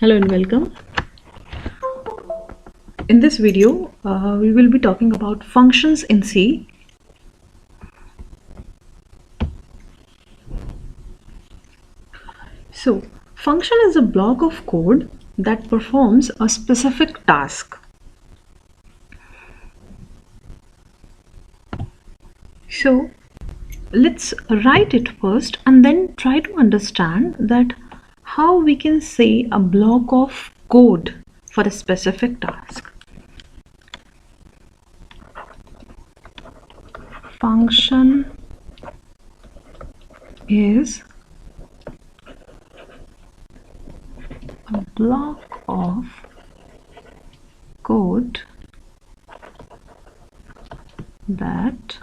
Hello and welcome. In this video, we will be talking about functions in C. So, function is a block of code that performs a specific task. So, let's write it first and then try to understand that how we can say a block of code for a specific task. Function is a block of code that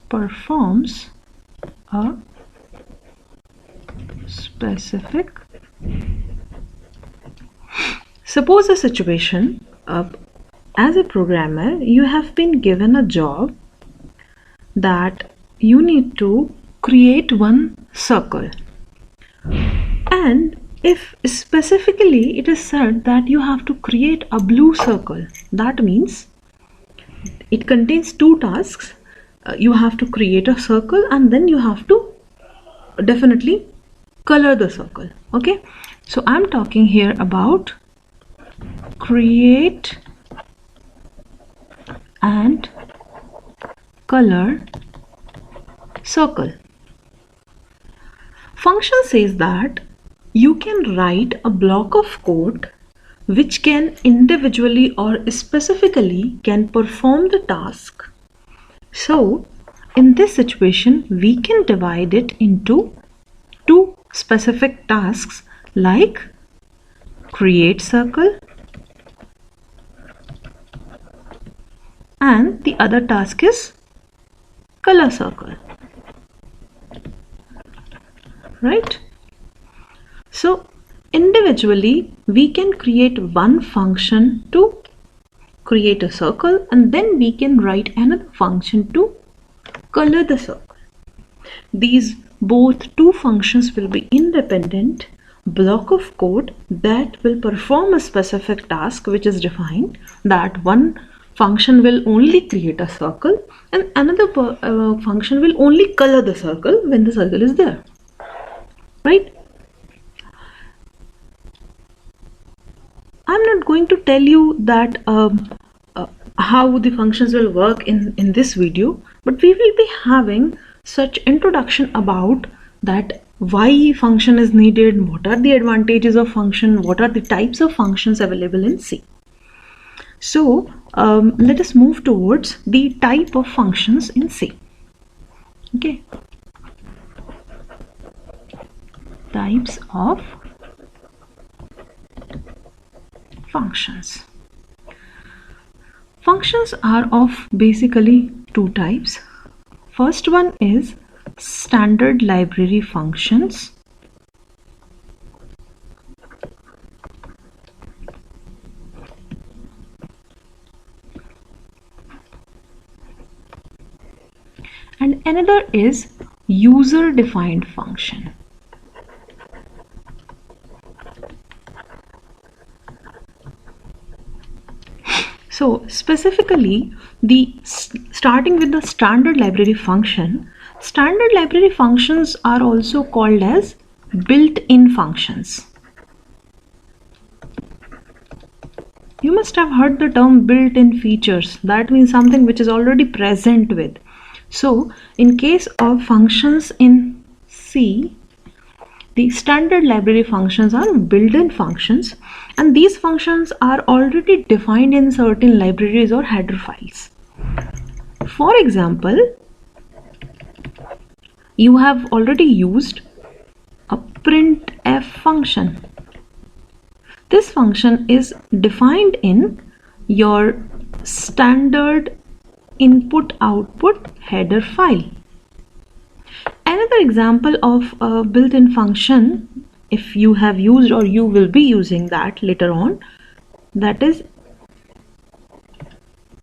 performs a specific. Suppose a situation, as a programmer, you have been given a job that you need to create one circle, and if specifically it is said that you have to create a blue circle, that means it contains two tasks. You have to create a circle and then you have to definitely color the circle. Okay, so I'm talking here about create and color circle. Function says that you can write a block of code which can individually or specifically can perform the task. So in this situation, we can divide it into two specific tasks like create circle and the other task is color circle, right? So individually we can create one function to create a circle and then we can write another function to color the circle. These both two functions will be independent block of code that will perform a specific task which is defined, that one function will only create a circle and another function will only color the circle when the circle is there, right? I'm not going to tell you that how the functions will work in this video, but we will be having such introduction about that why function is needed, what are the advantages of function, what are the types of functions available in C. So let us move towards the type of functions in C. Okay, types of functions. Functions are of basically two types. First one is standard library functions. And another is user defined function. So specifically, starting with the standard library function, standard library functions are also called as built-in functions. You must have heard the term built-in features. That means something which is already present with. So in case of functions in C, the standard library functions are built-in functions, and these functions are already defined in certain libraries or header files. For example, you have already used a printf function. This function is defined in your standard input-output header file. Another example of a built-in function, if you have used or you will be using that later on, that is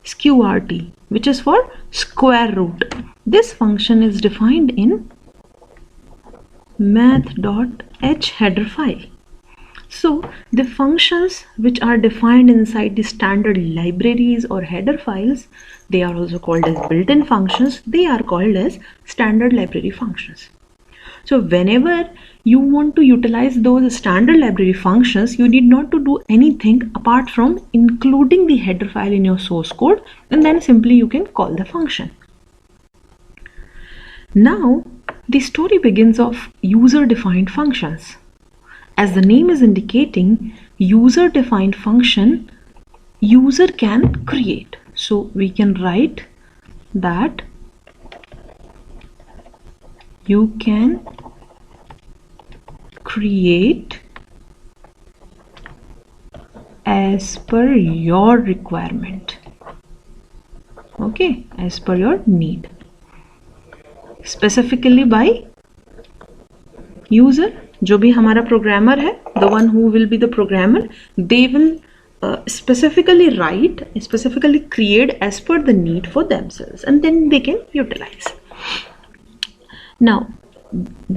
sqrt, which is for square root. This function is defined in math.h header file. So the functions which are defined inside the standard libraries or header files, they are also called as built-in functions. They are called as standard library functions. So whenever you want to utilize those standard library functions, you need not to do anything apart from including the header file in your source code, and then simply you can call the function. Now the story begins of user-defined functions. As the name is indicating, user-defined function user can create. So we can write that you can create as per your requirement. Okay, as per your need. Specifically by user, जो भी हमारा programmer है, the one who will be the programmer, they will specifically create as per the need for themselves, and then they can utilize. Now,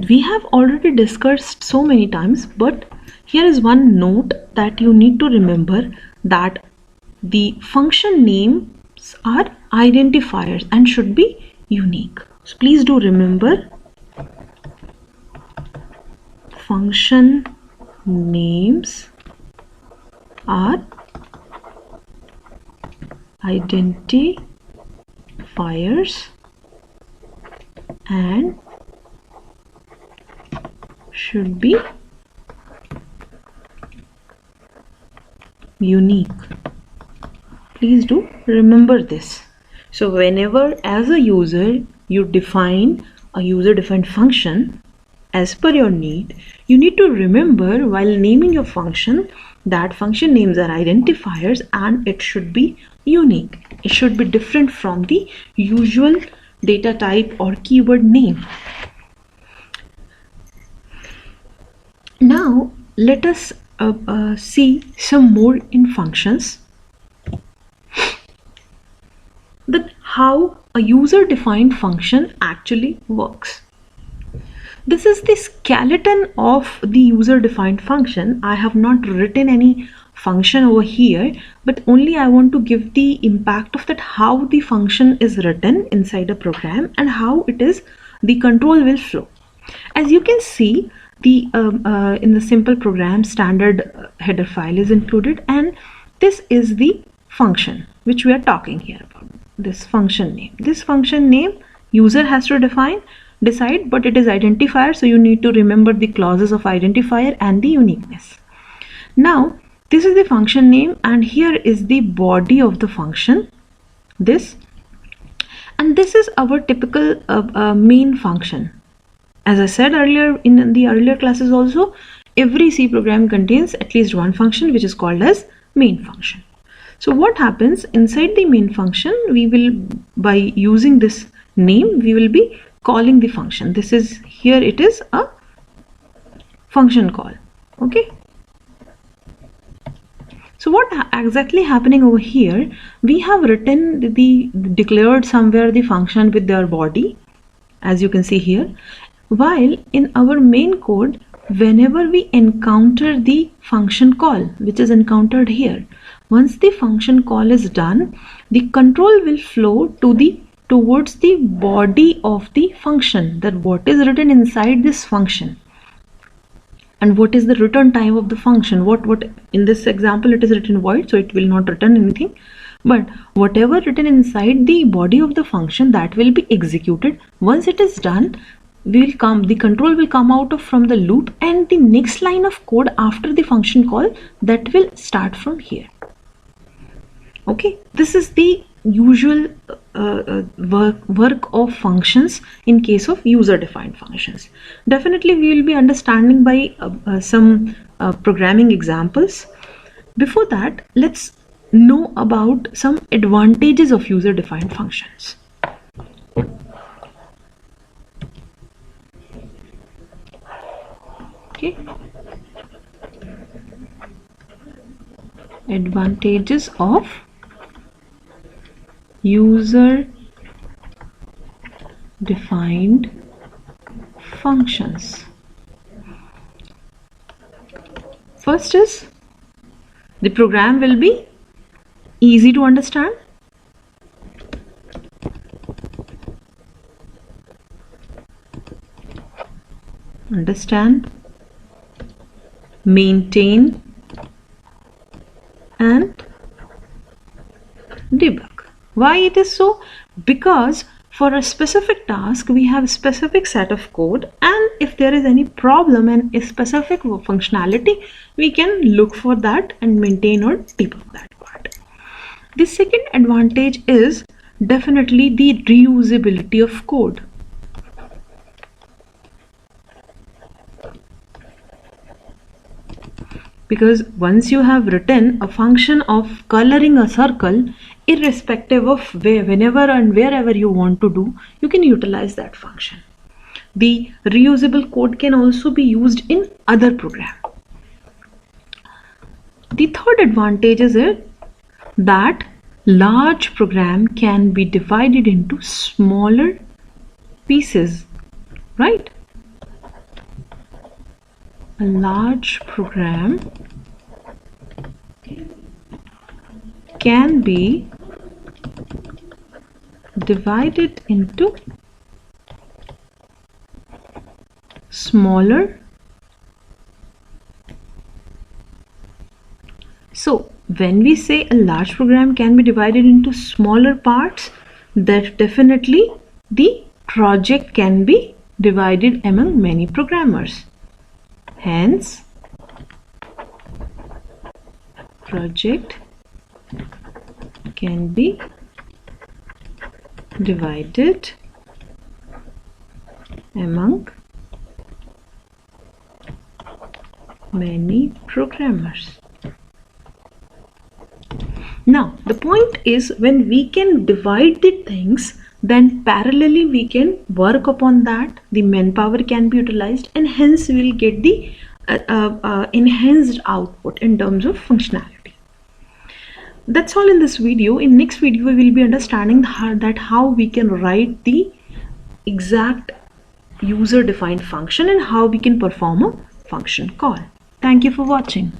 we have already discussed so many times, but here is one note that you need to remember, that the function names are identifiers and should be unique. So please do remember, function names are identifiers and should be unique. Please do remember this. So whenever as a user you define a user-defined function as per your need, you need to remember while naming your function that function names are identifiers and it should be unique. It should be different from the usual data type or keyword name. Now let us see some more in functions, that how a user-defined function actually works. This is the skeleton of the user-defined function. I have not written any function over here, but only I want to give the impact of that, how the function is written inside a program and how it is the control will flow. As you can see, the in the simple program standard header file is included, and this is the function which we are talking here about. This function name. This function name user has to decide, but it is identifier, so you need to remember the clauses of identifier and the uniqueness. Now this is the function name, and here is the body of the function, this, and this is our typical main function. As I said earlier in the earlier classes also, every C program contains at least one function which is called as main function. So what happens inside the main function, we will, by using this name, we will be calling the function. This is, here it is a function call. Okay. So what exactly happening over here, we have written declared somewhere the function with their body, as you can see here, while in our main code, whenever we encounter the function call which is encountered here, once the function call is done, the control will flow towards the body of the function, that what is written inside this function and what is the return time of the function. What in this example it is written void, so it will not return anything, but whatever written inside the body of the function, that will be executed. Once it is done, the control will come out from the loop, and the next line of code after the function call, that will start from here. Okay, this is the usual work of functions in case of user-defined functions. Definitely we will be understanding by some programming examples. Before that, let's know about some advantages of user-defined functions. Okay. Advantages of user-defined functions. First is the program will be easy to understand. Understand, maintain, and debug. Why it is so? Because for a specific task we have a specific set of code, and if there is any problem and a specific functionality, we can look for that and maintain or debug that part. The second advantage is definitely the reusability of code. Because once you have written a function of coloring a circle, irrespective of whenever and wherever you want to do, you can utilize that function. The reusable code can also be used in other programs. The third advantage is that large program can be divided into smaller pieces, right? A large program can be divided into smaller. So when we say a large program can be divided into smaller parts, that definitely the project can be divided among many programmers. Hence, project can be divided among many programmers. Now, the point is, when we can divide the things, then parallelly we can work upon that, the manpower can be utilized, and hence we will get the enhanced output in terms of functionality. That's all in this video. In next video we will be understanding how we can write the exact user defined function and how we can perform a function call. Thank you for watching.